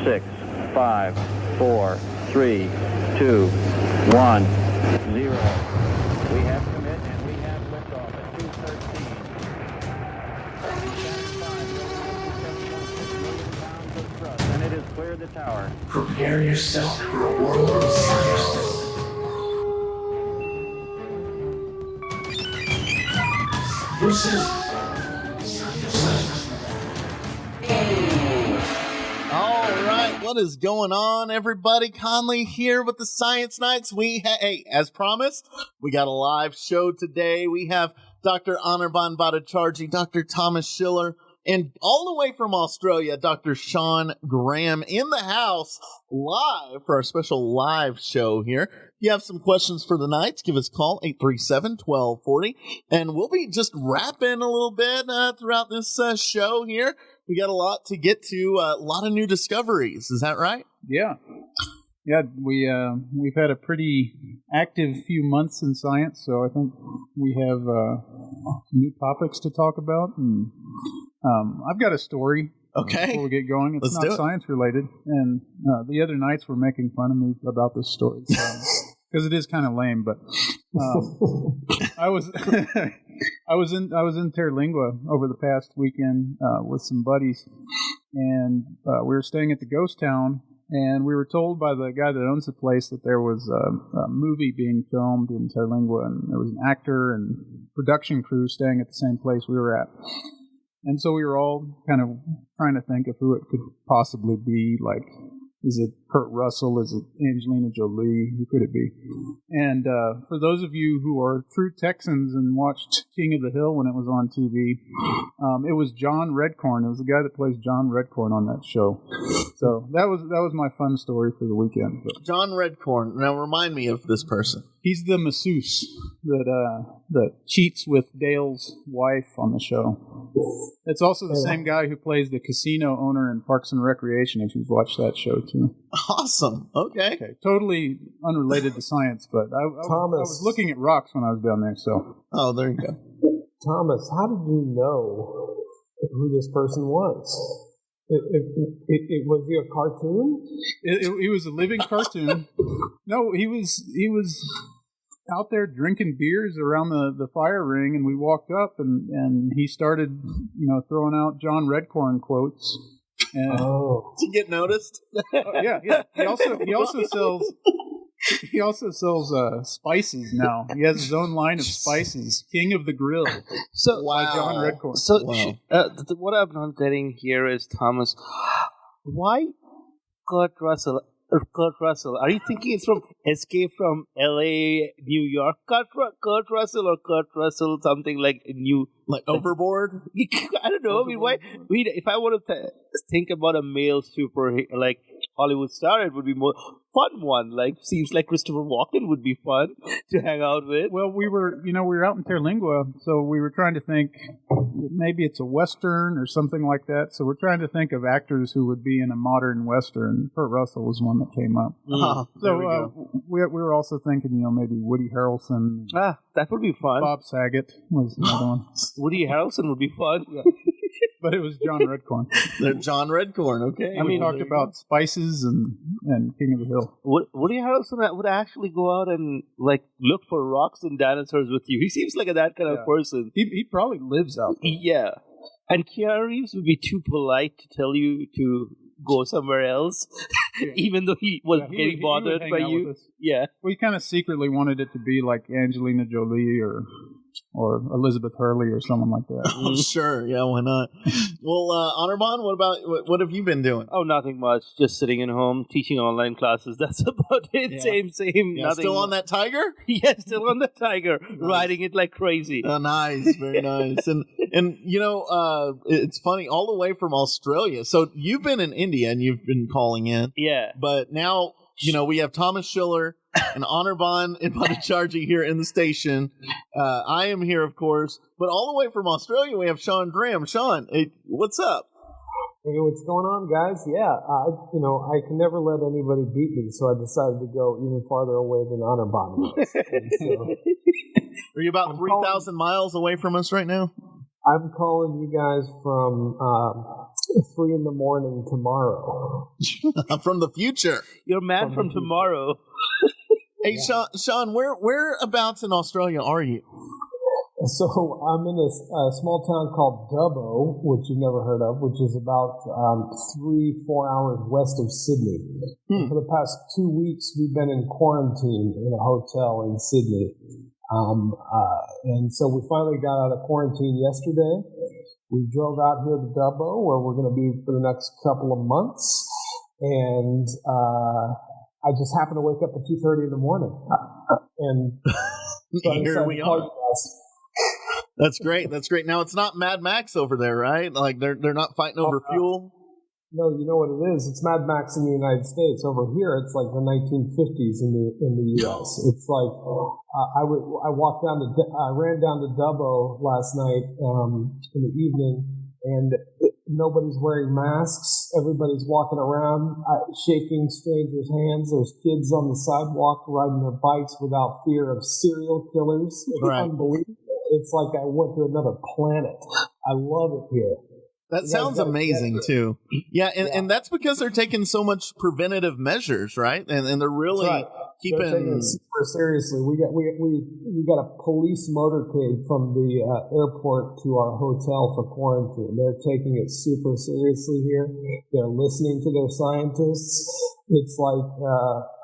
6, 5, 4, 3, 2, 1, 0. We have commit and we have liftoff at 2:13. And it has cleared the tower. Prepare yourself for a world of science. This is All right, what is going on, everybody? Conley here with the Science Nights. Hey, as promised, we got a live show today. We have Dr. Anirban Bhattacharjee, Dr. Thomas Schiller, and all the way from Australia, Dr. Sean Graham in the house live for our special live show here. If you have some questions for the night, give us a call, 837-1240, and we'll be just rapping a little bit throughout this show here. We got a lot to get to, a lot of new discoveries. Is that right? Yeah, we've had a pretty active few months in science, so I think we have new topics to talk about. And I've got a story. Okay. Before we get going, it's Let's not science related, and the other nights were making fun of me about this story because it is kind of lame. But I was in Terlingua over the past weekend with some buddies, and we were staying at the ghost town. And we were told by the guy that owns the place that there was a movie being filmed in Terlingua, and there was an actor and production crew staying at the same place we were at. And so we were all kind of trying to think of who it could possibly be. Like, is it Kurt Russell? Is it Angelina Jolie? Who could it be? And for those of you who are true Texans and watched King of the Hill when it was on TV, it was John Redcorn. It was the guy that plays John Redcorn on that show. So that was my fun story for the weekend. But John Redcorn. Now remind me of this person. he's the masseuse that cheats with Dale's wife on the show. It's also the same guy who plays the casino owner in Parks and Recreation, if you've watched that show too. Awesome. Okay. Totally unrelated to science, but I was looking at rocks when I was down there. So. Oh, there you go. Thomas, how did you know who this person was? Was he a cartoon? He was a living cartoon. No, he was out there drinking beers around the fire ring, and we walked up, and he started, throwing out John Redcorn quotes. And to get noticed. Yeah. He also sells spices now. He has his own line of spices. King of the Grill. So by John Redcorn. So what I'm not getting here is, Thomas, why Kurt Russell? Are you thinking it's from Escape from L.A., New York? Kurt Russell or Kurt Russell something like new, like Overboard? I don't know. I mean, why? If I want to think about a male super like Hollywood star, it would be more fun one. Like, seems like Christopher Walken would be fun to hang out with. Well, we were out in Terlingua, so we were trying to think maybe it's a Western or something like that. So we're trying to think of actors who would be in a modern Western. Kurt Russell was one that came up. So we were also thinking, maybe Woody Harrelson. That would be fun. Bob Saget was another one. Woody Harrelson would be fun. Yeah. But it was John Redcorn. John Redcorn, okay. We talked about spices and King of the Hill. Woody Harrelson would actually go out and look for rocks and dinosaurs with you. He seems like that kind of person. He probably lives out there. Yeah. And Keanu Reeves would be too polite to tell you to go somewhere else, even though he was getting bothered by you. Yeah. We kind of secretly wanted it to be like Angelina Jolie or Elizabeth Hurley or someone like that. Oh, sure. Yeah, why not? Well, Anirban, what have you been doing? Oh, nothing much. Just sitting at home, teaching online classes. That's about it. Yeah. Same. Yeah, nothing. Still on that tiger? Yeah, still on the tiger. Nice. Riding it like crazy. Oh, nice. Very nice. And it's funny, all the way from Australia. So you've been in India and you've been calling in. Yeah. But now, we have Thomas Schiller and Anirban and Bhattacharjee here in the station. I am here, of course. But all the way from Australia, we have Sean Graham. Sean, hey, what's up? Hey, what's going on, guys? Yeah, I can never let anybody beat me, so I decided to go even farther away than Anirban was. Are you about 3,000 miles away from us right now? I'm calling you guys from 3 in the morning tomorrow. From the future. You're man from tomorrow. Hey, Sean, whereabouts in Australia are you? So I'm in a small town called Dubbo, which you've never heard of, which is about 3-4 hours west of Sydney. For the past 2 weeks, we've been in quarantine in a hotel in Sydney. And so we finally got out of quarantine yesterday. We drove out here to Dubbo, where we're going to be for the next couple of months. And I just happened to wake up at 2:30 in the morning. And so Here we are. That's great. That's great. Now it's not Mad Max over there, right? Like they're not fighting over fuel. No, you know what it is? It's Mad Max in the United States. Over here, it's like the 1950s in the U.S. It's like I ran down to Dubbo last night in the evening, and nobody's wearing masks. Everybody's walking around shaking strangers' hands. There's kids on the sidewalk riding their bikes without fear of serial killers. It's unbelievable. It's like I went to another planet. I love it here. That sounds amazing too. Yeah, and that's because they're taking so much preventative measures, right? And they're really keeping they're taking it super seriously. We got a police motorcade from the airport to our hotel for quarantine. They're taking it super seriously here. They're listening to their scientists. It's like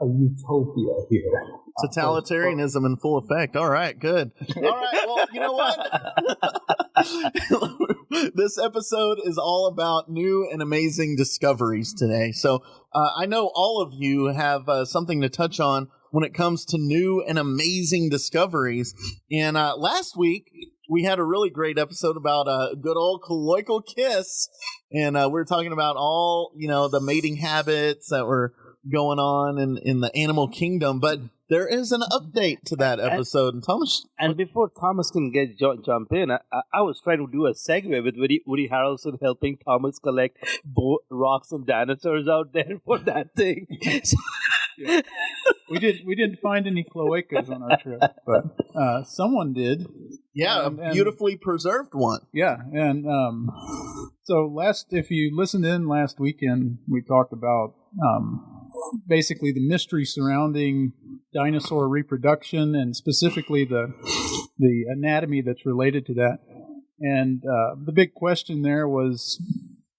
a utopia here. Totalitarianism in full effect. All right, good. All right, well, you know what? This episode is all about new and amazing discoveries today. So I know all of you have something to touch on when it comes to new and amazing discoveries. And last week, we had a really great episode about a good old colloquial kiss. And we were talking about all, the mating habits that were going on in the animal kingdom. But there is an update to that episode. And Thomas. And before Thomas can jump in, I was trying to do a segue with Woody Harrelson helping Thomas collect rocks and dinosaurs out there for that thing. Yeah. We didn't find any cloacas on our trip, but someone did. Yeah, a beautifully preserved one. Yeah, and so if you listened in last weekend, we talked about basically the mystery surrounding dinosaur reproduction and specifically the anatomy that's related to that. And the big question there was,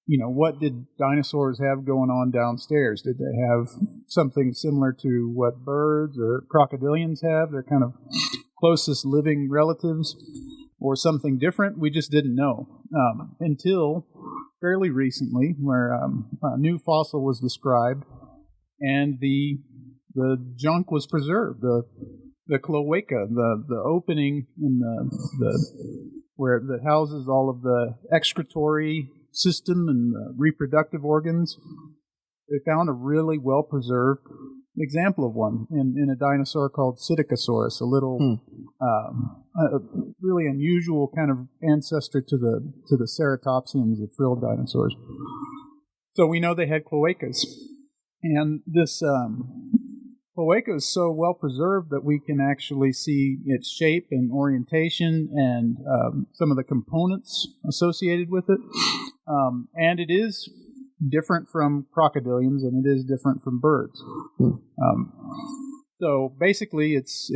what did dinosaurs have going on downstairs? Did they have something similar to what birds or crocodilians have? They're kind of closest living relatives, or something different. We just didn't know until fairly recently, where a new fossil was described and the junk was preserved. The cloaca, the opening in the where that houses all of the excretory system and the reproductive organs. They found a really well preserved example of one in a dinosaur called Psittacosaurus, a little a really unusual kind of ancestor to the ceratopsians, the frilled dinosaurs. So we know they had cloacas, and this cloaca is so well preserved that we can actually see its shape and orientation and some of the components associated with it. And it is different from crocodilians, and it is different from birds. So basically, it's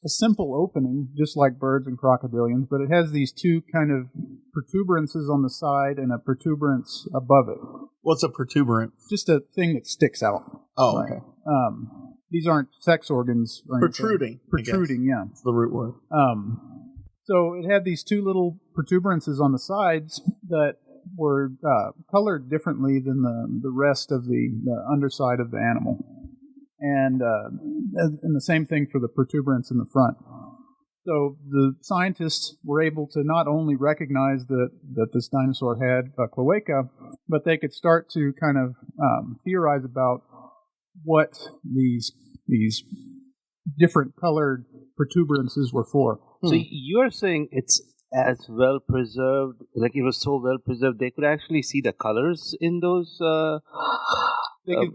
a simple opening, just like birds and crocodilians, but it has these two kind of protuberances on the side and a protuberance above it. What's a protuberance? Just a thing that sticks out. Oh, right? okay. These aren't sex organs. Or Protruding. Protruding, yeah. That's the root word. So it had these two little protuberances on the sides that were colored differently than the rest of the underside of the animal. And the same thing for the protuberance in the front. So the scientists were able to not only recognize that this dinosaur had a cloaca, but they could start to kind of theorize about what these different colored protuberances were for. So you're saying it's as well preserved, like it was so well preserved, they could actually see the colors in those.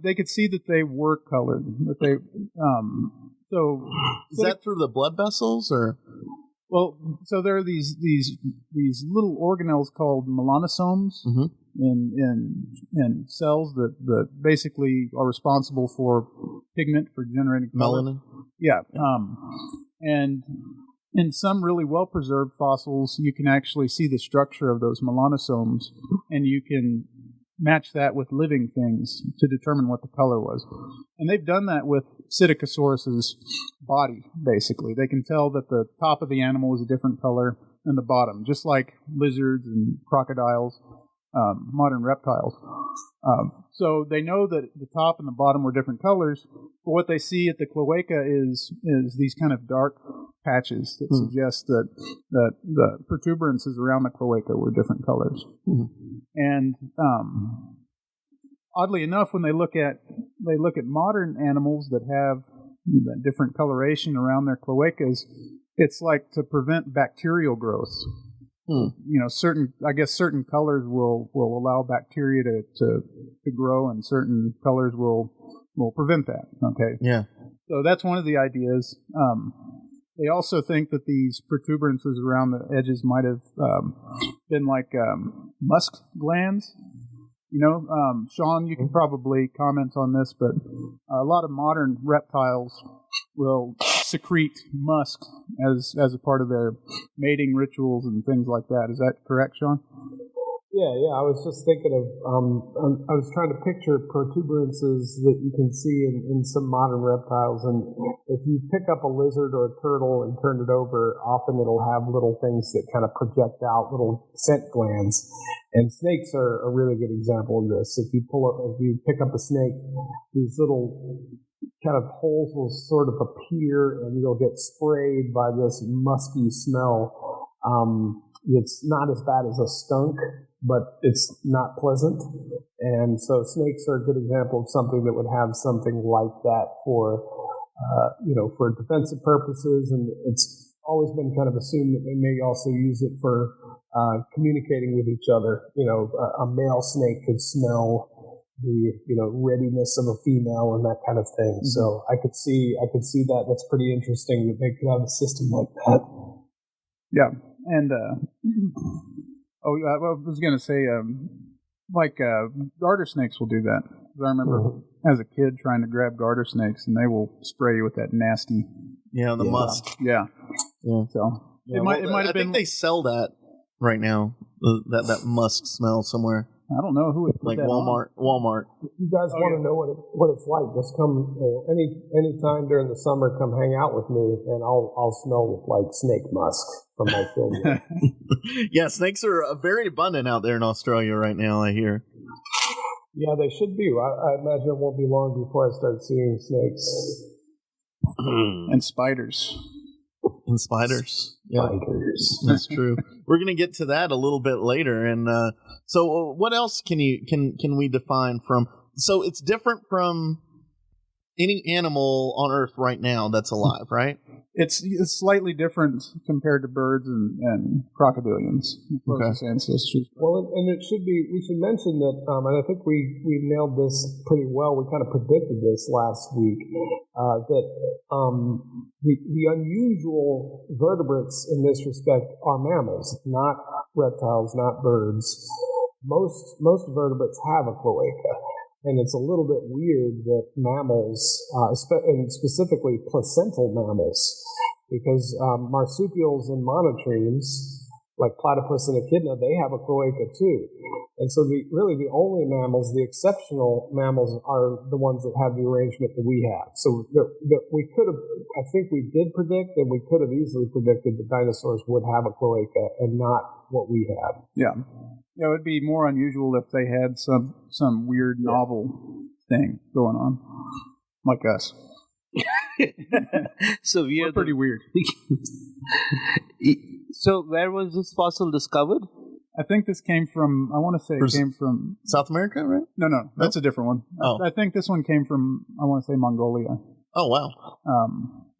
They could see that they were colored. That they so is that through the blood vessels or? Well, so there are these little organelles called melanosomes, in cells that basically are responsible for pigment for generating color. Melanin. Yeah. And in some really well-preserved fossils, you can actually see the structure of those melanosomes, and you can match that with living things to determine what the color was. And they've done that with Psittacosaurus's body, basically. They can tell that the top of the animal is a different color than the bottom, just like lizards and crocodiles, modern reptiles. So they know that the top and the bottom were different colors, but what they see at the cloaca is these kind of dark patches that suggest that the protuberances around the cloaca were different colors. And oddly enough, when they look at modern animals that have that different coloration around their cloacas, it's like to prevent bacterial growth. Certain colors will allow bacteria to grow, and certain colors will prevent that. Okay. Yeah. So that's one of the ideas. They also think that these protuberances around the edges might have been like musk glands. Sean, you can probably comment on this, but a lot of modern reptiles will secrete musk as a part of their mating rituals and things like that. Is that correct, Sean? Yeah. I was just thinking of, I was trying to picture protuberances that you can see in some modern reptiles. And if you pick up a lizard or a turtle and turn it over, often it'll have little things that kind of project out, little scent glands. And snakes are a really good example of this. If you pick up a snake, these little kind of holes will sort of appear, and you'll get sprayed by this musky smell. It's not as bad as a skunk, but it's not pleasant. And so snakes are a good example of something that would have something like that for defensive purposes. And it's always been kind of assumed that they may also use it for communicating with each other. A male snake could smell the readiness of a female and that kind of thing. Mm-hmm. So I could see that. That's pretty interesting that they could have a system like that. Yeah. And I was going to say, garter snakes will do that. I remember as a kid trying to grab garter snakes, and they will spray you with that nasty. Yeah, the musk. Yeah. So it might have been. I think they sell that right now. That musk smell somewhere. I don't know who would put like that Walmart. on. Walmart. If you guys want to know what it's like, just come any time during the summer. Come hang out with me, and I'll smell like snake musk from my field. Yeah, snakes are very abundant out there in Australia right now, I hear. Yeah, they should be. I imagine it won't be long before I start seeing snakes and spiders. And spiders. Yeah, that's true. We're going to get to that a little bit later. And so what else can we define from? So it's different from any animal on Earth right now that's alive, right? It's slightly different compared to birds and crocodilians, closest ancestors. Well, and it should be. We should mention that, and I think we nailed this pretty well. We kind of predicted this last week. That the unusual vertebrates in this respect are mammals, not reptiles, not birds. Most vertebrates have a cloaca. And it's a little bit weird that mammals, and specifically placental mammals, because marsupials and monotremes, like platypus and echidna, they have a cloaca too. And so the only mammals, the exceptional mammals, are the ones that have the arrangement that we have. So we could have, I think we did predict, and we could have easily predicted that dinosaurs would have a cloaca and not what we have. Yeah. Yeah, it would be more unusual if they had some weird novel thing going on, like us. So we're pretty weird. So where was this fossil discovered? I think this came from, I want to say it came from... South America, right? No, that's a different one. Oh. I think this one came from, I want to say Mongolia. Oh, wow.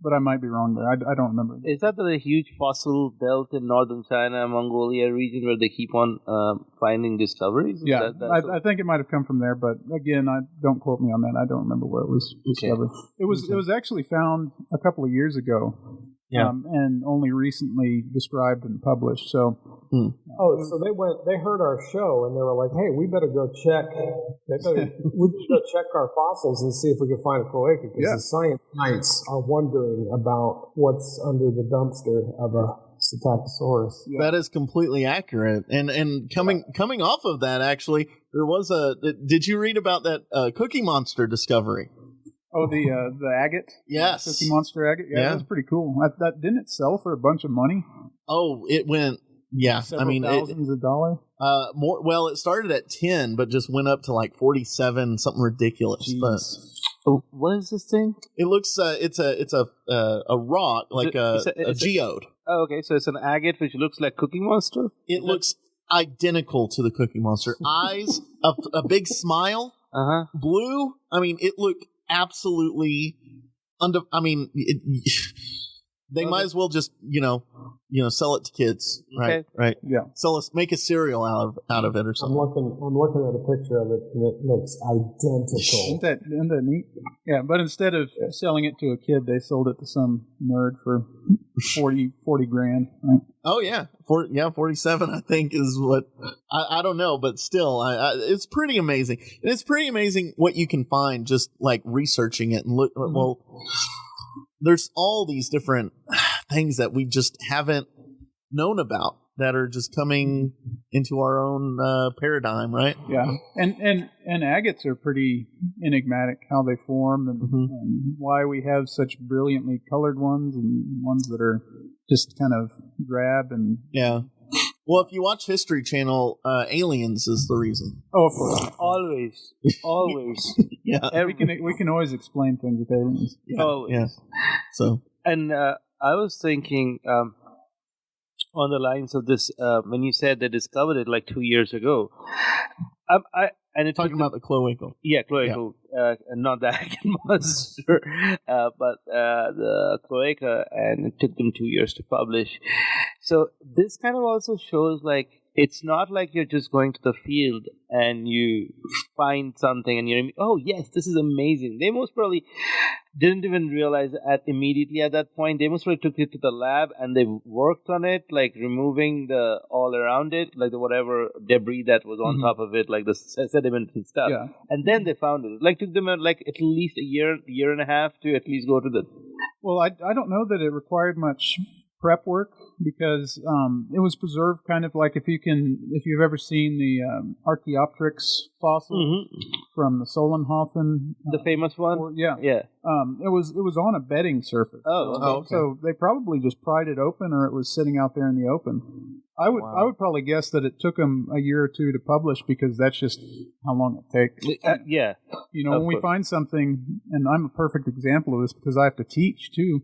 But I might be wrong there. I don't remember. Is that the huge fossil belt in northern China, Mongolia region, where they keep on finding discoveries? Yeah, I think it might have come from there, but again, don't quote me on that. I don't remember where it was discovered. It was actually found a couple of years ago, and only recently described and published. So Oh, so they heard our show and they were like, "Hey, we better go check. We better go check our fossils and see if we can find a cloaca because the science knights are wondering about what's under the dumpster of a Psittacosaurus." Yeah. That is completely accurate. And coming off of that, actually, there was did you read about that Cookie Monster discovery? Oh, the agate? Yes. Cookie Monster agate? Yeah, that's pretty cool. That didn't it sell for a bunch of money? Oh, it went, Several thousands of dollars? More. Well, it started at 10, but just went up to like 47, something ridiculous. But what is this thing? It looks, it's a rock, like a geode. Oh, okay, so it's an agate which looks like Cookie Monster? It looks identical to the Cookie Monster. Eyes, a big smile, blue. I mean, it looked absolutely they might as well just sell it to kids, right? Okay. Right. Yeah. Make a cereal out of it or something. I'm looking at a picture of it and it looks identical. Isn't that neat? Yeah, but instead of selling it to a kid, they sold it to some nerd for 40 grand. Right? Oh yeah, 47 I think is what I don't know, but still, it's pretty amazing. And it's pretty amazing what you can find just like researching it and look. Well, there's all these different things that we just haven't known about that are just coming into our own paradigm, right? Yeah, and agates are pretty enigmatic how they form and why we have such brilliantly colored ones and ones that are just kind of drab and Well, if you watch History Channel, aliens is the reason. Oh, of course, always. Yeah, we can always explain things with aliens. Yeah. So, and I was thinking on the lines of this when you said they discovered it like 2 years ago. And it's talking about the cloaca. Yeah, cloaca, not the agate monster, but the cloaca, and it took them 2 years to publish. So this kind of also shows like it's not like you're just going to the field and you find something and you're, oh yes, this is amazing. They most probably didn't even realize immediately at that point. They most probably took it to the lab and they worked on it, like removing the all around it, like the whatever debris that was on top of it, like the sediment and stuff. Yeah. And then they found it. Like took them like at least a year and a half to at least go to the. Well, I don't know that it required much prep work because it was preserved kind of like if you've ever seen the Archaeopteryx fossil from the Solenhofen, the famous one. It was on a bedding surface. So they probably just pried it open, or it was sitting out there in the open. I would probably guess that it took them a year or two to publish because that's just how long it takes. When we find something, and I'm a perfect example of this because I have to teach too.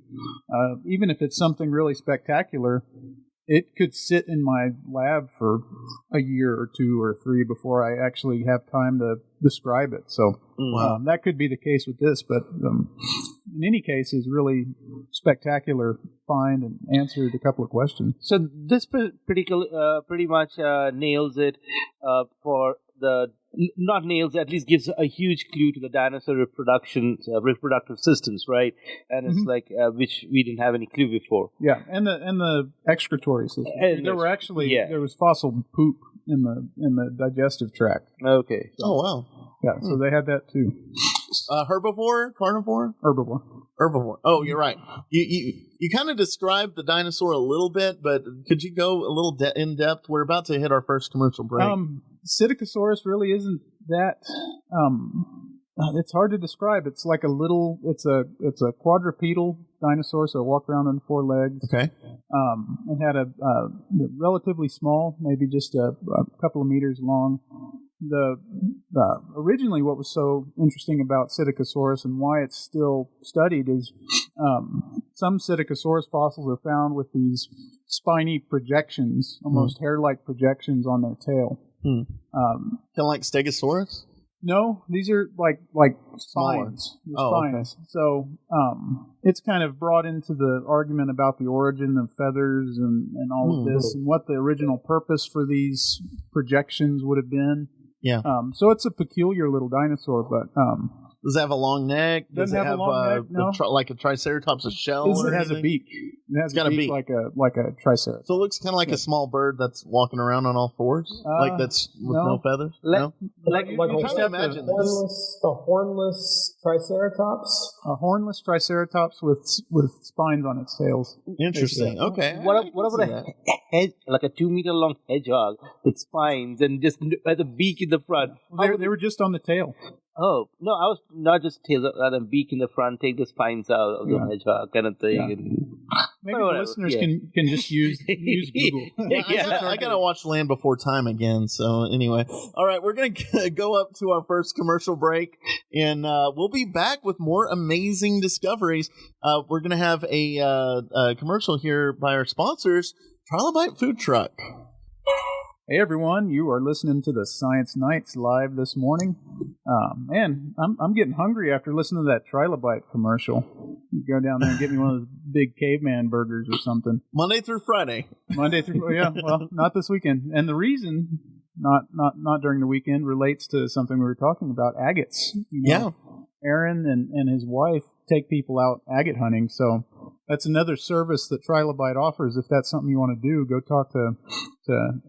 Even if it's something really spectacular, it could sit in my lab for a year or two or three before I actually have time to describe it. So that could be the case with this, but in any case, is really spectacular find and answered a couple of questions. So this pretty much nails it for the. Not nails, at least gives a huge clue to the dinosaur reproductive systems, right? And it's like which we didn't have any clue before. Yeah, and the excretory system. There were actually there was fossil poop in the digestive tract. Okay. So, oh wow. Yeah, so they had that too. Herbivore, carnivore, herbivore. Oh, you're right. You kind of described the dinosaur a little bit, but could you go a little in depth? We're about to hit our first commercial break. Psittacosaurus really isn't that. It's hard to describe. It's like it's a quadrupedal dinosaur, so it walked around on 4 legs. Okay. It had a relatively small, maybe just a couple of meters long. Originally, what was so interesting about Psittacosaurus and why it's still studied is some Psittacosaurus fossils are found with these spiny projections, almost hair-like projections on their tail. Kind of like Stegosaurus? No, these are like spines. Spines. Okay. So it's kind of brought into the argument about the origin of feathers and all of this and what the original purpose for these projections would have been. Yeah. So it's a peculiar little dinosaur, but Does it have a long neck? Does Doesn't it have a have long neck, no. like a triceratops, a shell? Is or It has a anything? beak. It has got a beak. like a triceratops. So it looks kind of like a small bird that's walking around on all fours, like that's with no no. feathers. Like- No? Like you a trying to imagine this. hornless triceratops. A hornless triceratops with spines on its tails. Interesting. Okay. What, I can what see about that. a hedge, like a 2 meter long hedgehog with spines and just has a beak in the front? They were just on the tail. Oh no, I was not just tail, rather beak in the front, take the spines out of the Yeah. hedgehog kind of thing. Yeah. And, Maybe Whatever, the listeners yeah. can just use Google. Well, I gotta watch Land Before Time again. So anyway, all right, we're gonna go up to our first commercial break, and we'll be back with more amazing discoveries. We're gonna have a commercial here by our sponsors, Trilobite Food Truck. Hey everyone, you are listening to the Science Nights live this morning. Man, I'm getting hungry after listening to that Trilobite commercial. You go down there and get me one of those big caveman burgers or something. Monday through Friday. Monday through well, not this weekend. And the reason not during the weekend relates to something we were talking about, agates. Yeah. Aaron and his wife take people out agate hunting, so that's another service that Trilobite offers. If that's something you want to do, go talk to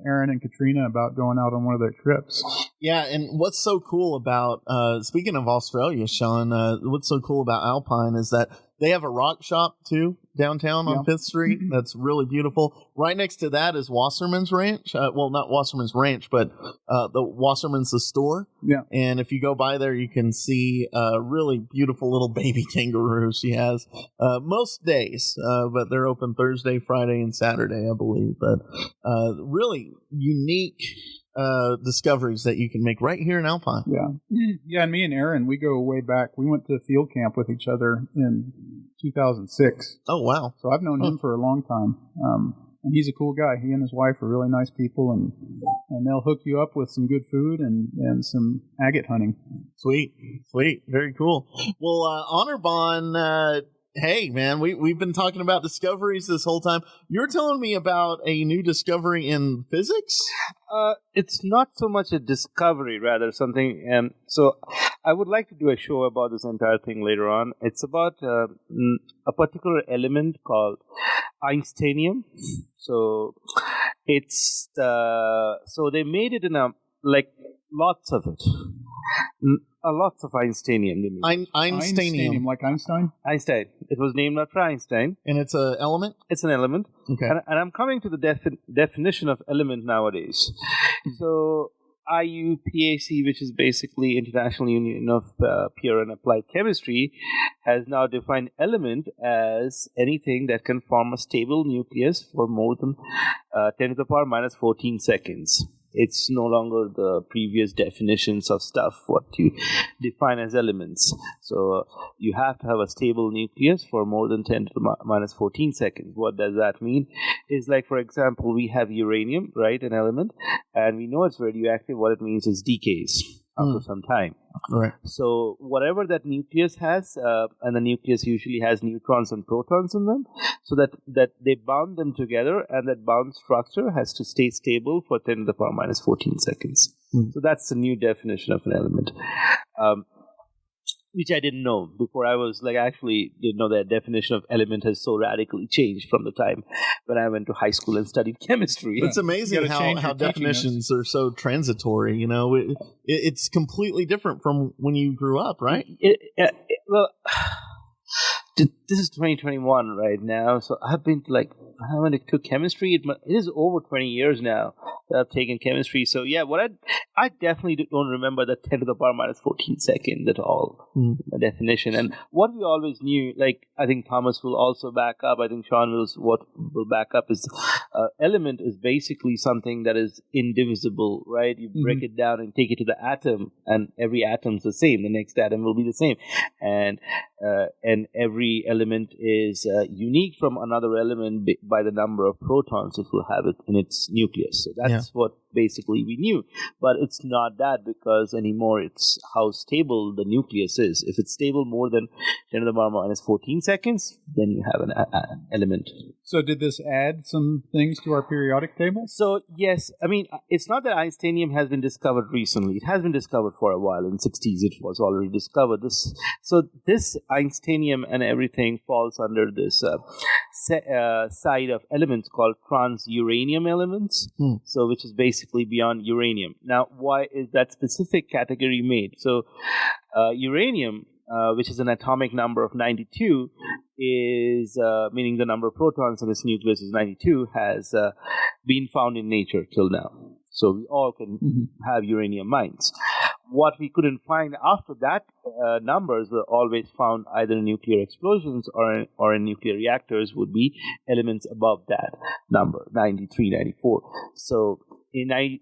Aaron and Katrina about going out on one of their trips. Yeah, and what's so cool about, speaking of Australia, Sean, what's so cool about Alpine is that they have a rock shop, too, downtown on 5th Street. That's really beautiful. Right next to that is Wasserman's Ranch. Well, not Wasserman's Ranch, but the Wasserman's the store. Yeah. And if you go by there, you can see a really beautiful little baby kangaroo she has most days, but they're open Thursday, Friday, and Saturday, I believe. But really unique discoveries that you can make right here in Alpine. Yeah, and me and Aaron, we go way back. We went to field camp with each other in 2006. Oh, wow. So I've known him for a long time. And he's a cool guy. He and his wife are really nice people, and they'll hook you up with some good food and some agate hunting. Sweet. Very cool. Well, Honorbon, hey, man, we've been talking about discoveries this whole time. You're telling me about a new discovery in physics? it's not so much a discovery, rather something. So I would like to do a show about this entire thing later on. It's about a particular element called Einsteinium. So it's so they made it in lots of it. Lots of Einsteinium. Einsteinium. Like Einstein? Einstein. It was named after Einstein. And it's an element? It's an element. Okay. And I'm coming to the definition of element nowadays. So IUPAC, which is basically International Union of Pure and Applied Chemistry, has now defined element as anything that can form a stable nucleus for more than 10 to the power minus 14 seconds. It's no longer the previous definitions of stuff, what you define as elements. So you have to have a stable nucleus for more than 10 to the minus 14 seconds. What does that mean? Is like, for example, we have uranium, right, an element, and we know it's radioactive. What it means is decays after some time. Right. So whatever that nucleus has, and the nucleus usually has neutrons and protons in them, so that they bound them together, and that bound structure has to stay stable for 10 to the power minus 14 seconds. So that's the new definition of an element, which I didn't know before. I was actually didn't know that definition of element has so radically changed from the time when I went to high school and studied chemistry. It's amazing how definitions are so transitory. You know, it's completely different from when you grew up, right? Well, this is 2021 right now, so I've been to I went to chemistry. It is over 20 years now that I've taken chemistry. So yeah, I definitely don't remember the 10 to the power minus 14 seconds at all, the definition. And what we always knew, I think Thomas will also back up, I think Sean will back up, is element is basically something that is indivisible, right? You break it down and take it to the atom, and every atom's the same. The next atom will be the same. And every element is unique from another element by the number of protons it will have in its nucleus. So that's what basically we knew. But it's not that, because anymore it's how stable the nucleus is. If it's stable more than 10 to the power minus 14 seconds, then you have an element. So did this add some things to our periodic table? So yes, I mean, it's not that Einsteinium has been discovered recently. It has been discovered for a while. In the 60s, it was already discovered. This Einsteinium and everything falls under this side of elements called trans-uranium elements. So which is basically beyond uranium. Now, why is that specific category made? So uranium, which is an atomic number of 92, is meaning the number of protons in its nucleus is 92, has been found in nature till now. So we all can have uranium mines. What we couldn't find after that numbers were always found either in nuclear explosions or in nuclear reactors would be elements above that number, 93, 94. So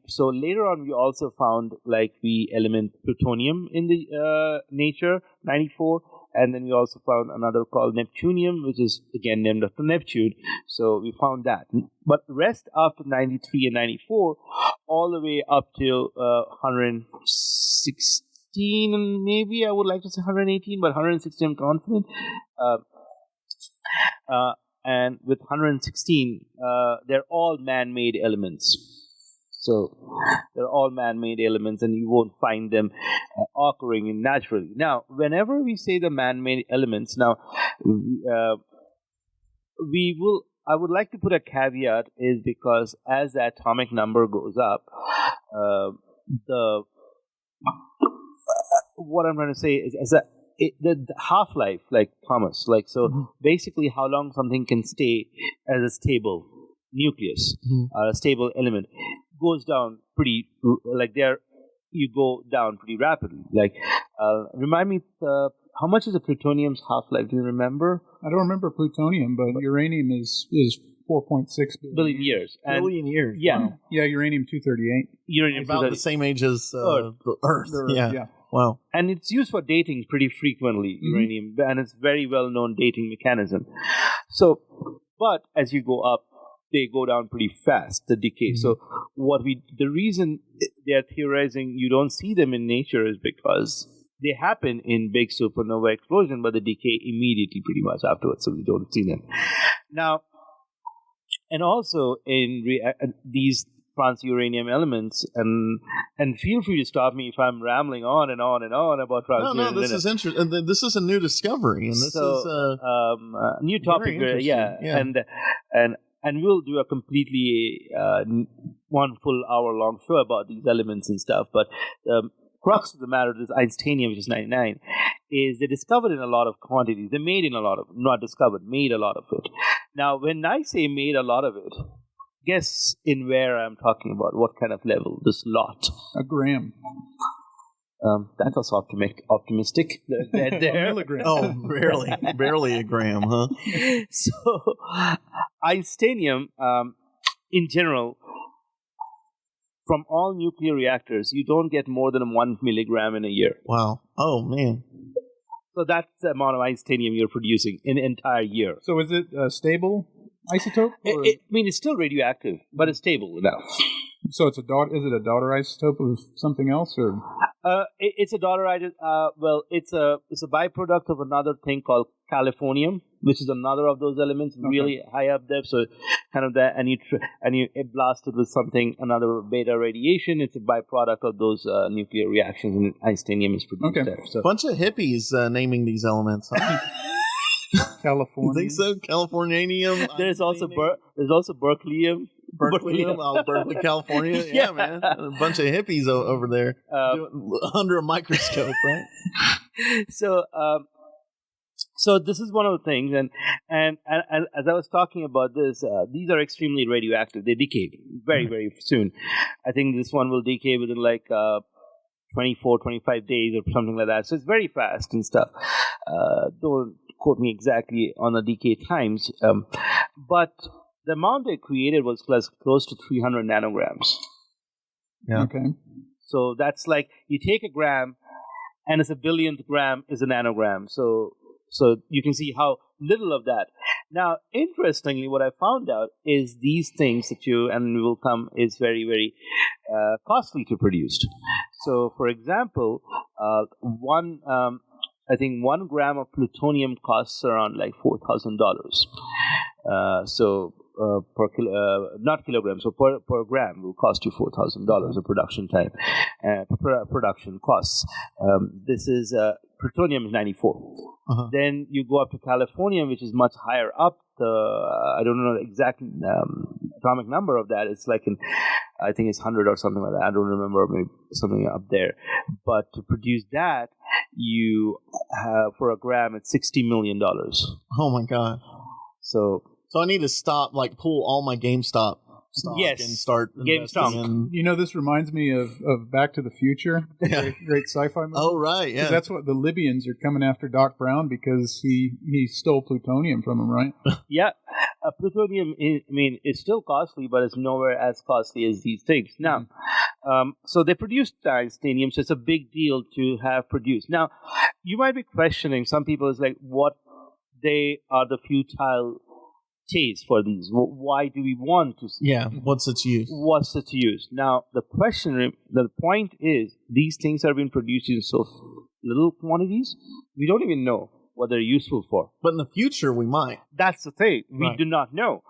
so later on, we also found like the element plutonium in the nature, 94, and then we also found another called neptunium, which is again named after Neptune. So we found that. But rest after 93 and 94, all the way up to 116, and maybe I would like to say 118, but 116 I'm confident. And with 116, they're all man-made elements. So they're all man-made elements, and you won't find them occurring naturally. Now, whenever we say the man-made elements, now I would like to put a caveat, is because as the atomic number goes up, what I'm trying to say is the half-life, like Thomas, like so, basically how long something can stay as a stable nucleus, a stable element, goes down pretty, like you go down pretty rapidly. Like, remind me, how much is a plutonium's half-life? Do you remember? I don't remember plutonium, but uranium is 4.6 billion years. And billion years. Yeah. Wow. Yeah, uranium 238. Uranium About the same age as the Earth. Yeah. Wow. And it's used for dating pretty frequently, uranium, and it's very well-known dating mechanism. So, but as you go up, they go down pretty fast, the decay. So the reason they are theorizing you don't see them in nature is because they happen in big supernova explosion, but they decay immediately pretty much afterwards, so we don't see them. Now, and also in these trans-uranium elements, and feel free to stop me if I'm rambling on and on and on about trans-uranium. No, this is interesting. This is a new discovery, and this is a new topic. And we'll do a completely one full hour long show about these elements and stuff. But the crux of the matter is Einsteinium, which is 99, is they discovered in a lot of quantities. They made in a lot of, not discovered, made a lot of it. Now, when I say made a lot of it, guess in where I'm talking about, what kind of level, this lot. A gram. That was optimistic. There. Oh, barely a gram, huh? So, Einsteinium, in general, from all nuclear reactors, you don't get more than 1 milligram in a year. Wow. Oh, man. So that's the amount of Einsteinium you're producing in an entire year. So is it a stable isotope? I mean, it's still radioactive, but it's stable enough. So it's is it a daughter isotope of something else, or? It's a daughter isotope. Well, it's a byproduct of another thing called californium, which is another of those elements really high up there. So kind of that, and you blast it with something, another beta radiation. It's a byproduct of those nuclear reactions, and Einsteinium is produced there. So bunch of hippies naming these elements. Huh? California. You think so? Californium. There's also berkelium. Berkeley, California. Yeah, man. A bunch of hippies over there under a microscope, right? So this is one of the things, and as I was talking about this, these are extremely radioactive. They decay very, very soon. I think this one will decay within like 24, 25 days or something like that. So it's very fast and stuff. Don't quote me exactly on the decay times, but the amount they created was close to 300 nanograms. Yeah. Okay. So that's like you take a gram, and it's a billionth gram is a nanogram. So you can see how little of that. Now, interestingly, what I found out is these things that and we will come is very, very costly to produce. So, for example, I think 1 gram of plutonium costs around like $4,000. Per not kilograms, so per gram will cost you $4,000 of production time, production costs. This is plutonium is 94. Then you go up to California, which is much higher up. I don't know the exact atomic number of that. It's like I think it's 100 or something like that. I don't remember, maybe something up there. But to produce that, you have for a gram, it's $60 million. Oh my God! So I need to stop, like, pull all my GameStop stock Yes, and start GameStop. investing in. This reminds me of Back to the Future, great sci-fi movie. Oh right, yeah. That's what the Libyans are coming after Doc Brown because he stole plutonium from them, right? Yeah, plutonium. It's still costly, but it's nowhere as costly as these things. Now, so they produce titanium, so it's a big deal to have produced. Now, you might be questioning. Some people is like, what they are the futile case for these. Why do we want to? Yeah, what's its use? What's its use? Now, the point is, these things are being produced in so little quantities, we don't even know what they're useful for. But in the future, we might. That's the thing. We Right. do not know.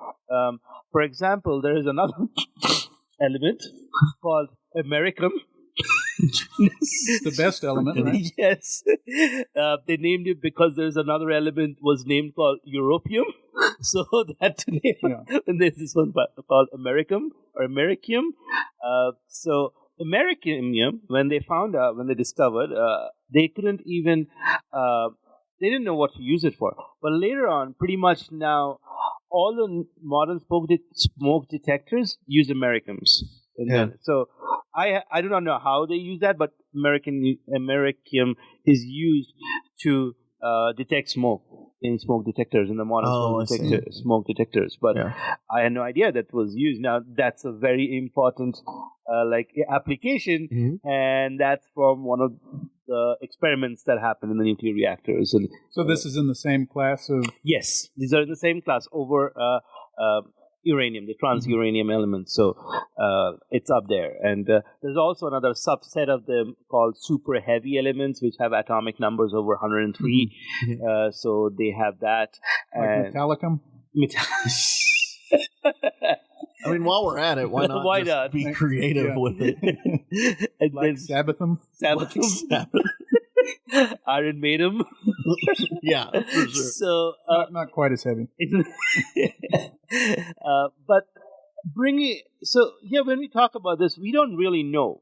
For example, there is another element called americium. It's the best element, right? Yes. They named it because there's another element was named called europium. So that name, and there's this one called americium or americium. So americium, when they discovered, they couldn't even, they didn't know what to use it for. But later on, pretty much now, all the modern smoke detectors use americiums. Yeah. So I do not know how they use that, but americium is used to detect smoke in smoke detectors, in the modern smoke detectors. But I had no idea that was used. Now that's a very important application, and that's from one of the experiments that happen in the nuclear reactors. And so this is in the same class of. Yes, these are in the same class over uranium, the trans-uranium elements. So it's up there. And there's also another subset of them called super heavy elements, which have atomic numbers over 103. So they have that. Like metallicum? I mean, while we're at it, why not be creative with it? And like Sabbathum? Sabbathum. Iron Maiden. Yeah, for sure. So not quite as heavy. But when we talk about this, we don't really know,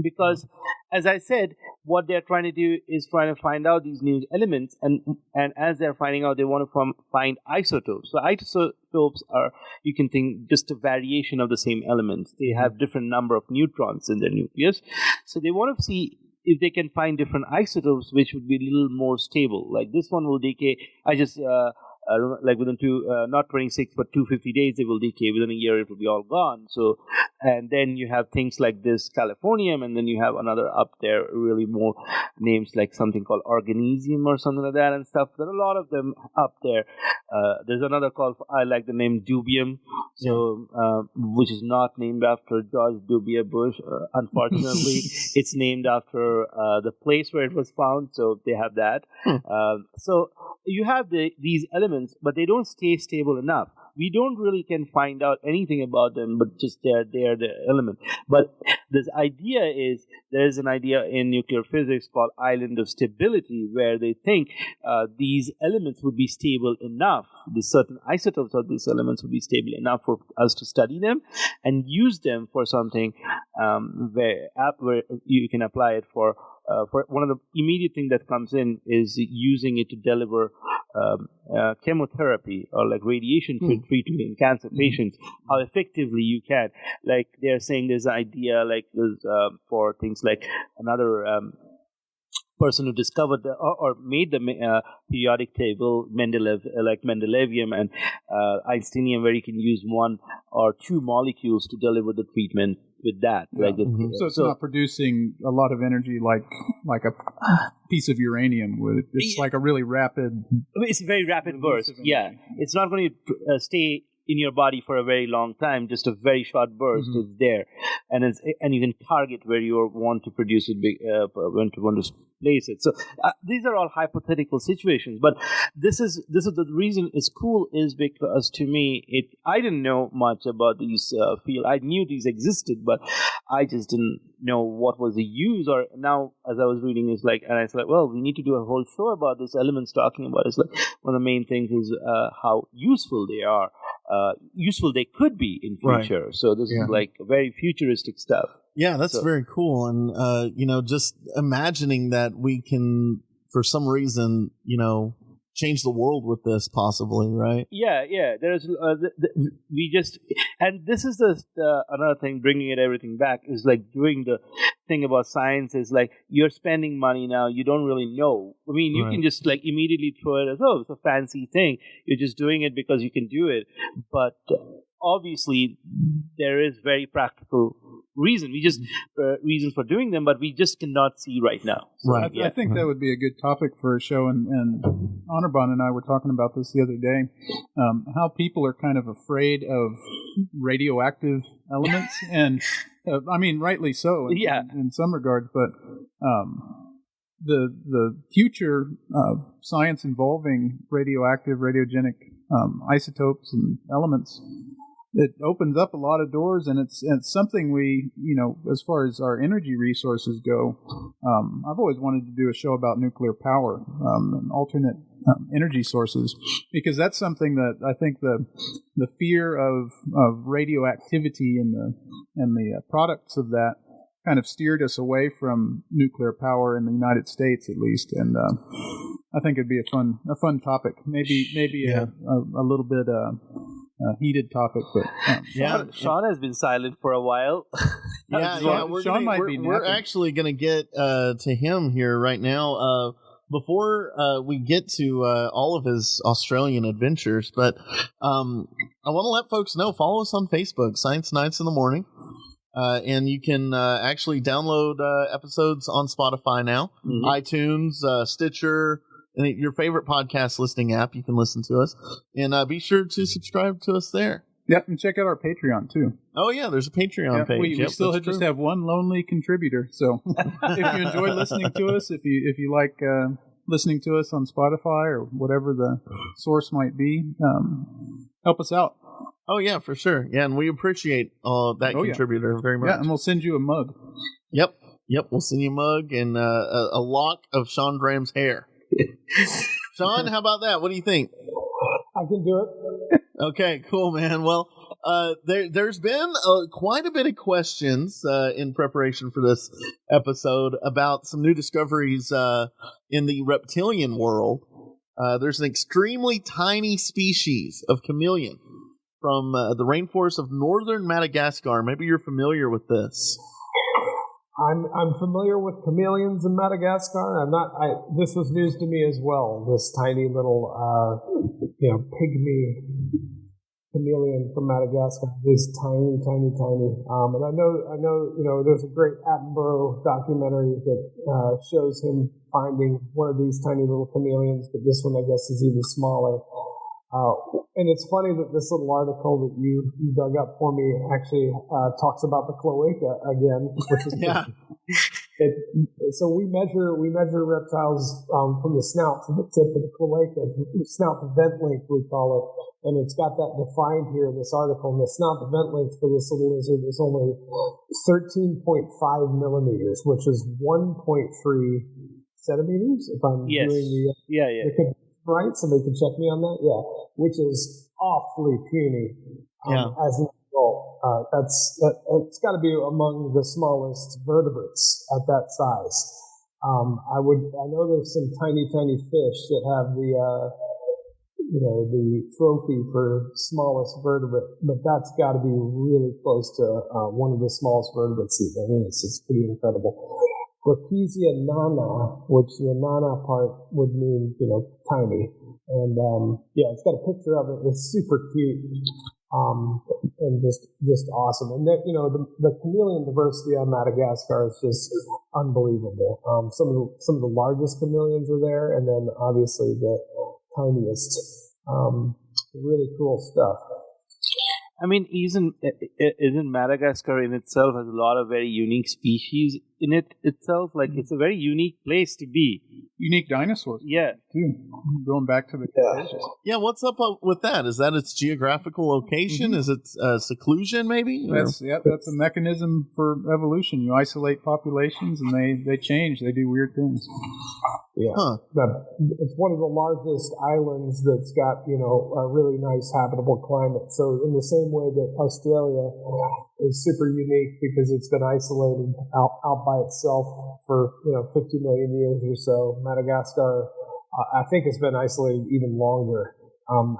because, as I said, what they're trying to do is trying to find out these new elements, and as they're finding out, they want to find isotopes. So isotopes are, you can think, just a variation of the same elements. They have different number of neutrons in their nucleus, so they want to see if they can find different isotopes which would be a little more stable. Like this one will decay. Within not 26 but 250 days they will decay. Within a year it will be all gone. So, and then you have things like this californium, and then you have another up there, really more names like something called organicium or something like that and stuff. There are a lot of them up there. There's another called, I like the name dubium, so which is not named after George W. Bush. Unfortunately, it's named after the place where it was found. So they have that. So you have these elements, but they don't stay stable enough. We don't really can find out anything about them, but just they're the element. But there's an idea in nuclear physics called island of stability, where they think these elements would be stable enough, the certain isotopes of these elements would be stable enough for us to study them and use them for something where you can apply it for one of the immediate thing that comes in is using it to deliver chemotherapy or like radiation treatment in cancer patients. How effectively you can, like they're saying, there's an idea like there's for things like another person who discovered or made the periodic table, Mendelevium and Einsteinium, where you can use one or two molecules to deliver the treatment with that. So it's not producing a lot of energy like a piece of uranium would. It's like a really rapid. It's a very rapid burst. Yeah, it's not going to stay in your body for a very long time. Just a very short burst is there, and you can target where you want to produce it, want to place it. So these are all hypothetical situations, but this is the reason it's cool is because to me I didn't know much about these field. I knew these existed, but I just didn't know what was the use. Or now, as I was reading, it's like, and I was like, well, we need to do a whole show about this. Elements talking about it's like one of the main things is how useful they are, useful they could be in future. Right. So this is like very futuristic stuff. Yeah, that's very cool. And, just imagining that we can, for some reason, change the world with this possibly, right? Yeah. There's, we just, and this is another thing, bringing everything back is like doing the thing about science is like you're spending money now. You don't really know. I mean, you can just like immediately throw it as, oh, it's a fancy thing. You're just doing it because you can do it. But obviously there is very practical reasons for doing them, but we just cannot see right now. So right. I think that would be a good topic for a show, and Anirban and I were talking about this the other day, how people are kind of afraid of radioactive elements, and I mean, rightly so in some regards, but the future science involving radiogenic isotopes and elements, it opens up a lot of doors, and it's something we, as far as our energy resources go, I've always wanted to do a show about nuclear power and alternate energy sources, because that's something that I think the fear of radioactivity and the products of that kind of steered us away from nuclear power in the United States, at least, and I think it'd be a fun topic, maybe a little bit heated topic, but Sean has been silent for a while. We're actually going to get to him here right now. Before we get to all of his Australian adventures, but I want to let folks know, follow us on Facebook, Science Nights in the Morning. And you can actually download episodes on Spotify now, iTunes, Stitcher, and your favorite podcast listening app. You can listen to us, and be sure to subscribe to us there. Yep, and check out our Patreon too. Oh yeah, there's a Patreon page. We still just have one lonely contributor. So if you enjoy listening to us, if you like listening to us on Spotify or whatever the source might be, help us out. Oh yeah, for sure. Yeah, and we appreciate that contributor very much. Yeah, and we'll send you a mug. Yep, we'll send you a mug and a lock of Sean Graham's hair. Sean, how about that? What do you think? I can do it. Okay, cool, man. Well, there's been quite a bit of questions in preparation for this episode about some new discoveries in the reptilian world. There's an extremely tiny species of chameleon from the rainforest of northern Madagascar. Maybe you're familiar with this. I'm familiar with chameleons in Madagascar. This was news to me as well. This tiny little, pygmy chameleon from Madagascar is tiny. And I know, there's a great Attenborough documentary that shows him finding one of these tiny little chameleons, but this one I guess is even smaller. And it's funny that this little article that you dug up for me actually talks about the cloaca again, which is so we measure reptiles from the snout to the tip of the cloaca, snout to vent length we call it, and it's got that defined here in this article. And the snout to vent length for this little lizard is only 13.5 millimeters, which is 1.3 centimeters. If I'm doing the right, somebody can check me on that. Yeah, which is awfully puny. As an adult, it's got to be among the smallest vertebrates at that size. I know there's some tiny fish that have the trophy for smallest vertebrate, but that's got to be really close to one of the smallest vertebrates even. It's pretty incredible. Rapesia nana, which the nana part would mean, tiny. And, it's got a picture of it. It's super cute. And just awesome. And the chameleon diversity on Madagascar is just unbelievable. Some of the largest chameleons are there, and then obviously the tiniest. Really cool stuff. I mean, isn't Madagascar in itself has a lot of very unique species in it itself? Like, it's a very unique place to be. Unique dinosaurs. Yeah. Too. Going back to the Cretaceous. Yeah, what's up with that? Is that its geographical location? Is it seclusion, maybe? That's a mechanism for evolution. You isolate populations, and they change. They do weird things. Yeah, it's one of the largest islands that's got a really nice habitable climate. So in the same way that Australia is super unique because it's been isolated out by itself for 50 million years or so, Madagascar I think has been isolated even longer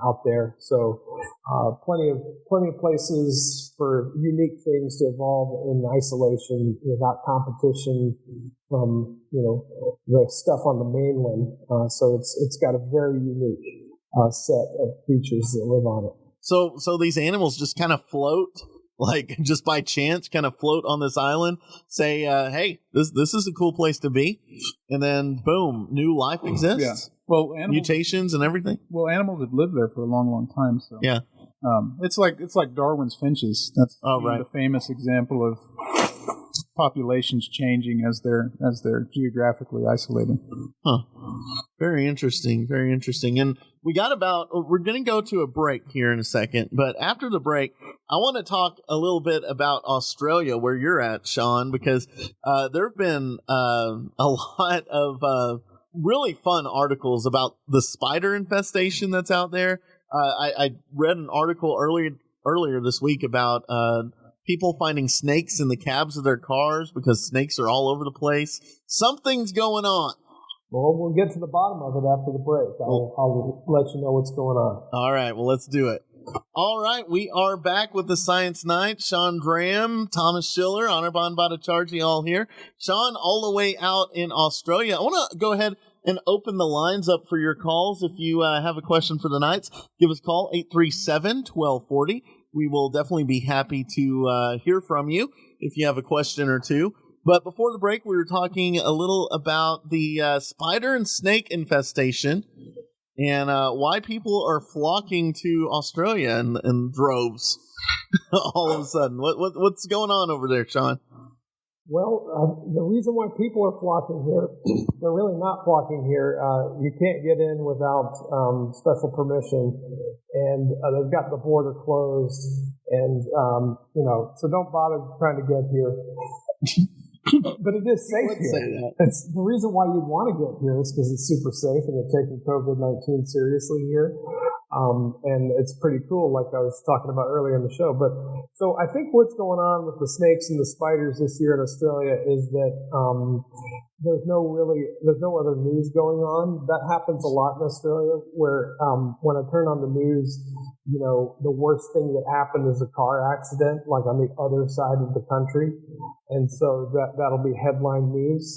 out there. So plenty of places for unique things to evolve in isolation without competition from the stuff on the mainland. So it's got a very unique set of creatures that live on it. So these animals just kind of float, like just by chance, kind of float on this island. Say, hey, this is a cool place to be, and then boom, new life exists. Yeah. Well, mutations and everything. Well, animals have lived there for a long, long time. So yeah, it's like Darwin's finches. That's the famous example of populations changing as they're geographically isolated. Huh. Very interesting. Very interesting. And we're going to go to a break here in a second, but after the break, I want to talk a little bit about Australia, where you're at, Sean, because there have been a lot of really fun articles about the spider infestation that's out there. I read an article earlier this week about people finding snakes in the cabs of their cars because snakes are all over the place. Something's going on. Well, we'll get to the bottom of it after the break. I'll let you know what's going on. All right. Well, let's do it. All right. We are back with the Science Night. Sean Graham, Thomas Schiller, Anirban Bhattacharjee all here. Sean, all the way out in Australia. I want to go ahead and open the lines up for your calls. If you have a question for the Knights, give us a call, 837-1240. We will definitely be happy to hear from you if you have a question or two. But before the break, we were talking a little about the spider and snake infestation and why people are flocking to Australia in droves all of a sudden. What's going on over there, Sean? Well, the reason why people are flocking here, they're really not flocking here. You can't get in without special permission, and they've got the border closed, and so don't bother trying to get here. But it is safe here. It's the reason why you'd want to get here is because it's super safe and they're taking COVID-19 seriously here. And it's pretty cool, like I was talking about earlier in the show. But so I think what's going on with the snakes and the spiders this year in Australia is that there's no other news going on. That happens a lot in Australia, where when I turn on the news, the worst thing that happened is a car accident, like on the other side of the country, and so that'll be headline news.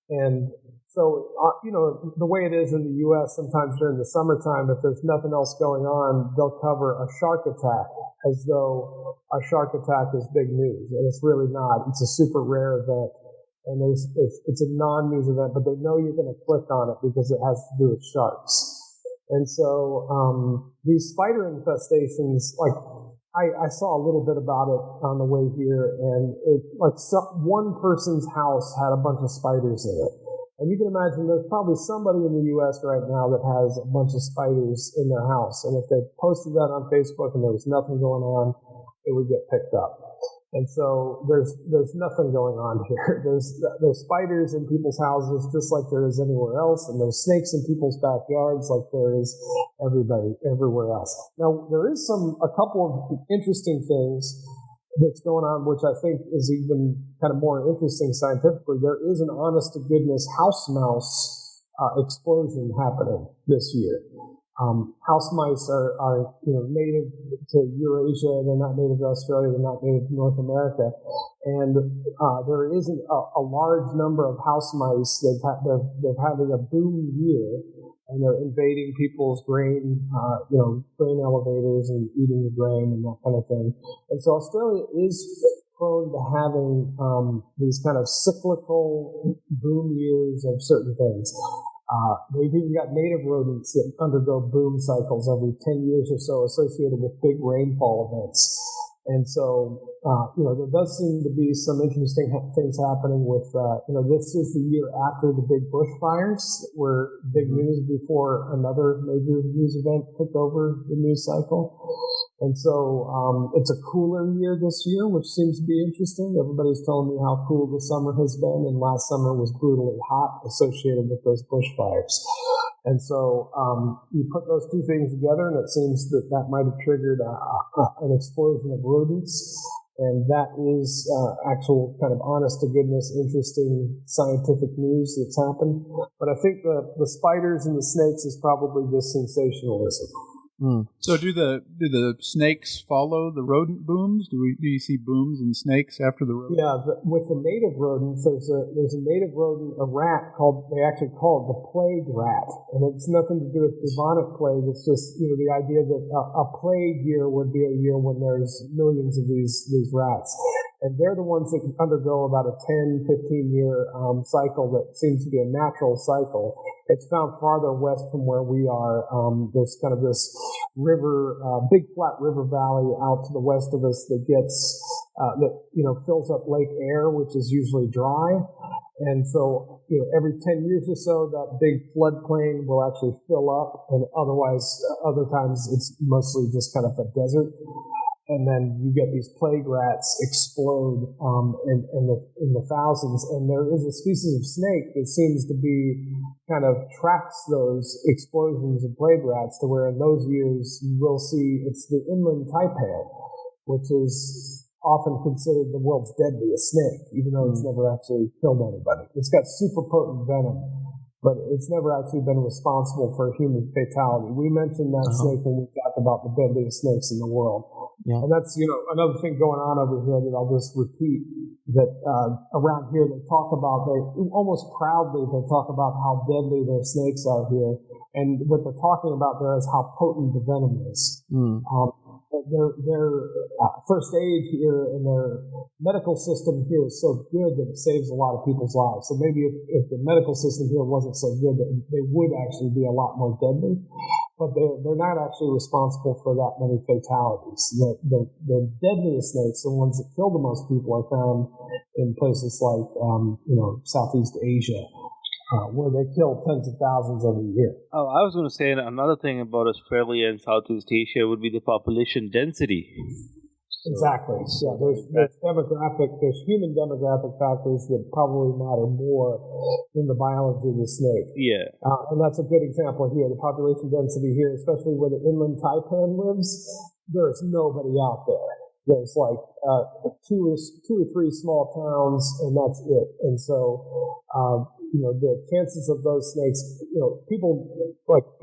And so, the way it is in the U.S., sometimes during the summertime, if there's nothing else going on, they'll cover a shark attack as though a shark attack is big news. And it's really not. It's a super rare event. And it's a non-news event, but they know you're going to click on it because it has to do with sharks. And so these spider infestations, like I saw a little bit about it on the way here, and one person's house had a bunch of spiders in it. And you can imagine there's probably somebody in the U.S. right now that has a bunch of spiders in their house. And if they posted that on Facebook and there was nothing going on, it would get picked up. And so there's nothing going on here. There's spiders in people's houses just like there is anywhere else, and there's snakes in people's backyards like there is everywhere else. Now there is a couple of interesting things that's going on, which I think is even kind of more interesting scientifically. There is an honest to goodness house mouse explosion happening this year. House mice are native to Eurasia. They're not native to Australia. They're not native to North America. And there isn't a large number of house mice. They're having a boom year, and they're invading people's grain elevators and eating the grain and that kind of thing. And so Australia is prone to having these kind of cyclical boom years of certain things. They've even got native rodents that undergo boom cycles every 10 years or so associated with big rainfall events. And so, there does seem to be some interesting things happening with, this is the year after the big bushfires that were big news before another major news event took over the news cycle. And so it's a cooler year this year, which seems to be interesting. Everybody's telling me how cool the summer has been, and last summer was brutally hot associated with those bushfires. And so you put those two things together, and it seems that might have triggered an explosion of rodents. And that is actual kind of honest-to-goodness, interesting scientific news that's happened. But I think the spiders and the snakes is probably just sensationalism. So do the snakes follow the rodent booms? Do you see booms and snakes after the rodent? Yeah, with the native rodents, there's a native rodent, a rat they actually call it the plague rat, and it's nothing to do with bubonic plague. It's just the idea that a plague year would be a year when there's millions of these rats. And they're the ones that undergo about a 10, 15-year cycle that seems to be a natural cycle. It's found farther west from where we are. There's kind of this river, big flat river valley out to the west of us that gets, fills up Lake Air, which is usually dry. And so, every 10 years or so, that big floodplain will actually fill up. And otherwise, other times, it's mostly just kind of a desert. And then you get these plague rats explode in the thousands. And there is a species of snake that seems to be kind of tracks those explosions of plague rats to where in those years you will see it's the inland taipan, which is often considered the world's deadliest snake, even though it's never actually killed anybody. It's got super potent venom, but it's never actually been responsible for a human fatality. We mentioned that snake when we talked about the deadliest snakes in the world. Yeah. And that's, another thing going on over here that I'll just repeat, that around here they talk about, almost proudly they talk about how deadly their snakes are here. And what they're talking about there is how potent the venom is. Their first aid here and their medical system here is so good that it saves a lot of people's lives. So maybe if the medical system here wasn't so good, they would actually be a lot more deadly. But they're not actually responsible for that many fatalities. The deadliest snakes, the ones that kill the most people, are found in places like Southeast Asia, where they kill tens of thousands every year. Oh, I was going to say another thing about Australia and Southeast Asia would be the population density. Exactly. Yeah, there's human demographic factors that probably matter more than the biology of the snake. Yeah. And that's a good example here. The population density here, especially where the inland taipan lives, there's nobody out there. There's like two or three small towns, and that's it. And so, the chances of those snakes, people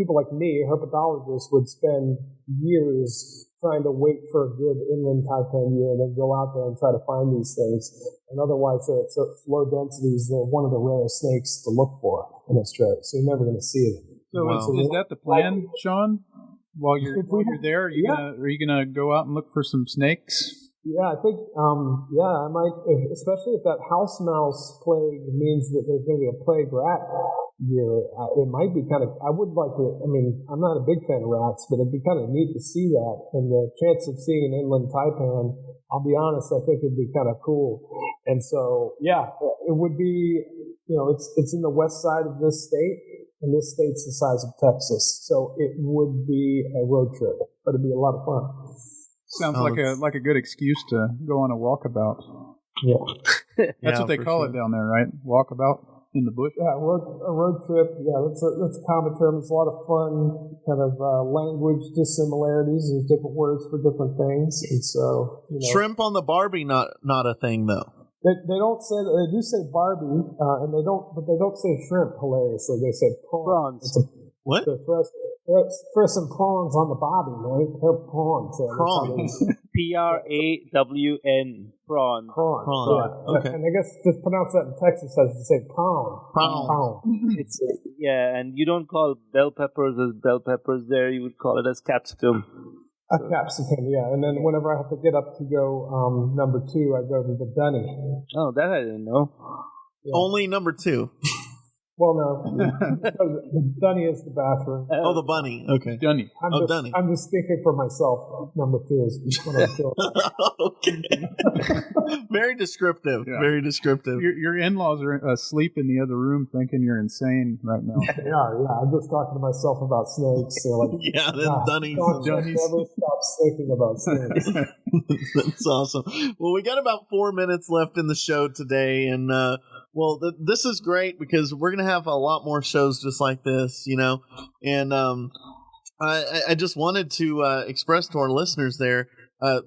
like me, herpetologists, would spend years trying to wait for a good inland taipan year and then go out there and try to find these things. And otherwise, it's low densities. They're one of the rarest snakes to look for in Australia, so you're never going to see them. So is that the plan, Sean? While you're there, are you gonna go out and look for some snakes? Yeah, I think, I might, especially if that house mouse plague means that there's going to be a plague rat year. It might be kind of, I would like to, I'm not a big fan of rats, but it'd be kind of neat to see that. And the chance of seeing an inland taipan, I'll be honest, I think it'd be kind of cool. And so, it would be, it's in the west side of this state, and this state's the size of Texas. So it would be a road trip, but it'd be a lot of fun. Sounds like a good excuse to go on a walkabout. Yeah, that's what they call it down there, right? Walkabout in the bush. Yeah, a road trip. Yeah, that's a common term. It's a lot of fun, kind of language dissimilarities. There's different words for different things, and so shrimp on the Barbie, not a thing though. They don't say, they do say Barbie, and they don't say shrimp. Hilariously, they say prawns. What? Throw some prawns on the bobby, right? They're prawns. Prawns. Prawn. Prawn. Yeah. Okay. And I guess to pronounce that in Texas, as to say prawn. Prawn. It's and you don't call bell peppers as bell peppers there. You would call it as capsicum. A capsicum, yeah. And then whenever I have to get up to go number 2, I go to the dunny. Oh, that I didn't know. Yeah. Only number 2. Well, no, because Dunny is the bathroom. Oh, the bunny. Okay. Dunny. Dunny. I'm just speaking for myself. Number 2 is what I'm feeling. Okay. Very descriptive. Yeah. Very descriptive. Your in-laws are asleep in the other room thinking you're insane right now. Yeah. I'm just talking to myself about snakes. So like, Yeah, then Dunny's. Dunny's never stops thinking about snakes. That's awesome. Well, we got about 4 minutes left in the show today, and this is great because we're gonna have a lot more shows just like this, and I just wanted to express to our listeners there.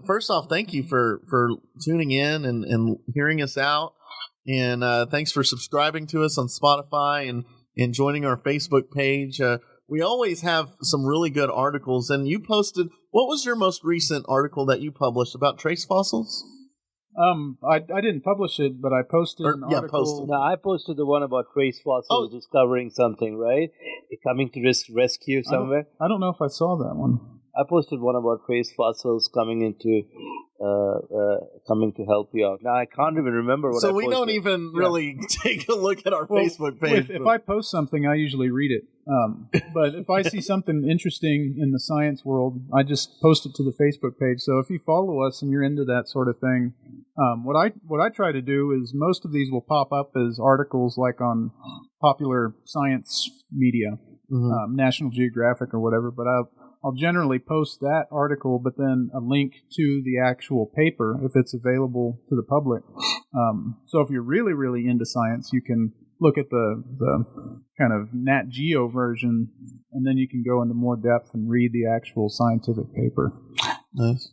First off, thank you for tuning in and hearing us out, and thanks for subscribing to us on Spotify and joining our Facebook page. We always have some really good articles, and you posted. What was your most recent article that you published about trace fossils? I didn't publish it, but I posted an article. Posted. No, I posted the one about trace fossils discovering something, right? Coming to rescue somewhere. I don't know if I saw that one. I posted one about trace fossils coming to help you out. Now I can't even remember what. So I we posted. don't even really take a look at our Facebook page. If I post something, I usually read it. But if I see something interesting in the science world, I just post it to the Facebook page. So if you follow us and you're into that sort of thing, what I try to do is most of these will pop up as articles like on popular science media, National Geographic or whatever. But I'll generally post that article, but then a link to the actual paper if it's available to the public. So if you're really, really into science, you can look at the kind of Nat Geo version, and then you can go into more depth and read the actual scientific paper. Nice.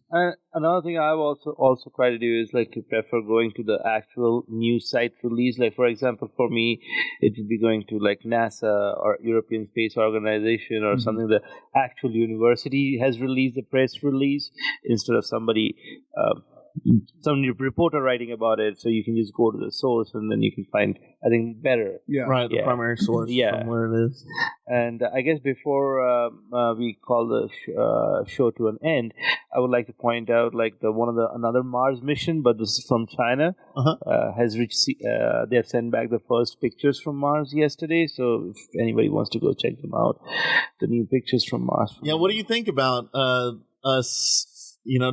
Another thing I've also tried to do is like to prefer going to the actual news site release. Like for example, for me, it would be going to like NASA or European Space Organization or something. The actual university has released a press release instead of somebody. Some reporter writing about it, so you can just go to the source and then you can find, I think, better. The primary source from where it is. And I guess before we call the show to an end, I would like to point out like another Mars mission, but this is from China, has reached. They have sent back the first pictures from Mars yesterday. So if anybody wants to go check them out, the new pictures from Mars. Yeah, what do you think about us?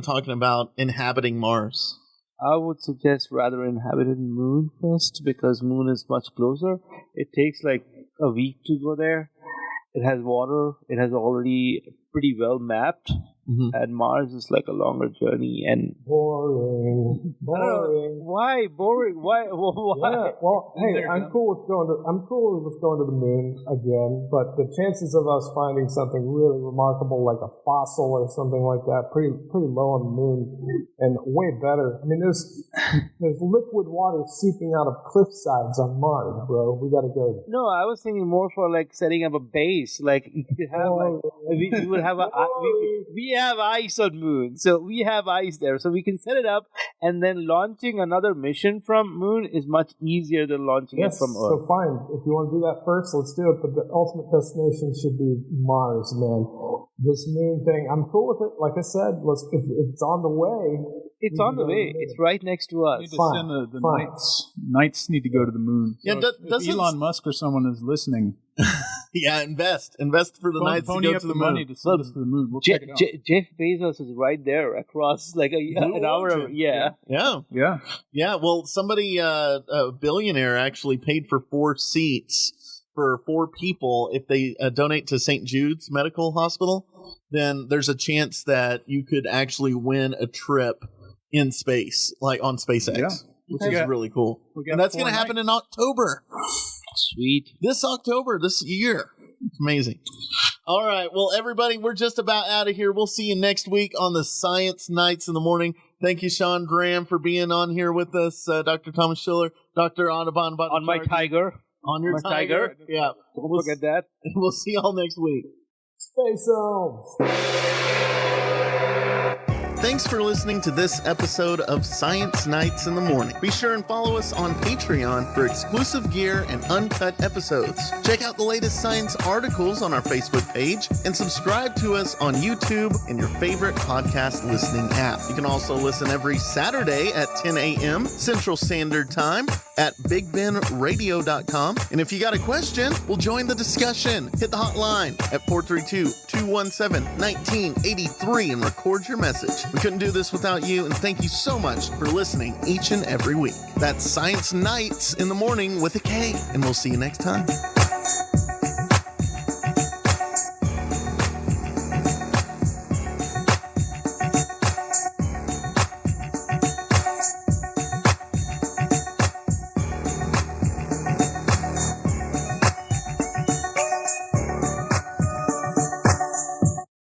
Talking about inhabiting Mars. I would suggest rather inhabited Moon first because Moon is much closer. It takes like a week to go there. It has water. It has already pretty well mapped. And Mars is like a longer journey and boring. Why boring? Why? Yeah, well, hey, I'm cool with going to the moon again, but the chances of us finding something really remarkable like a fossil or something like that pretty low on the moon, and way better. I mean, there's liquid water seeping out of cliff sides on Mars, bro. We got to go there. No, I was thinking more for like setting up a base. Like you could have we would have we have ice on Moon, so we have ice there, so we can set it up, and then launching another mission from Moon is much easier than launching it from Earth. So fine, if you want to do that first, let's do it. But the ultimate destination should be Mars, man. This Moon thing, I'm cool with it. Like I said, if it's on the way. It's on the way. It's right next to us. We need to send the Knights. Knights need to go to the moon. So if Elon Musk or someone is listening, invest for the Knights to go to the money moon. to send us to the moon. We'll check it out. Jeff Bezos is right there across like an hour. Yeah. Well, somebody, a billionaire, actually paid for 4 seats for 4 people if they donate to St. Jude's Medical Hospital. Then there's a chance that you could actually win a trip in space, like on SpaceX, which is really cool. And that's going to happen in October. Sweet. This October, this year. It's amazing. All right. Well, everybody, we're just about out of here. We'll see you next week on the Science Nights in the Morning. Thank you, Sean Graham, for being on here with us. Dr. Thomas Schiller, Dr. Audubon. On my tiger. On your tiger. Yeah. Don't forget that. We'll see y'all next week. Space Elves. Thanks for listening to this episode of Science Nights in the Morning. Be sure and follow us on Patreon for exclusive gear and uncut episodes. Check out the latest science articles on our Facebook page and subscribe to us on YouTube and your favorite podcast listening app. You can also listen every Saturday at 10 a.m. Central Standard Time at BigBenRadio.com. And if you got a question, we'll join the discussion. Hit the hotline at 432-217-1983 and record your message. We couldn't do this without you, and thank you so much for listening each and every week. That's Science Nights in the Morning with a K, and we'll see you next time.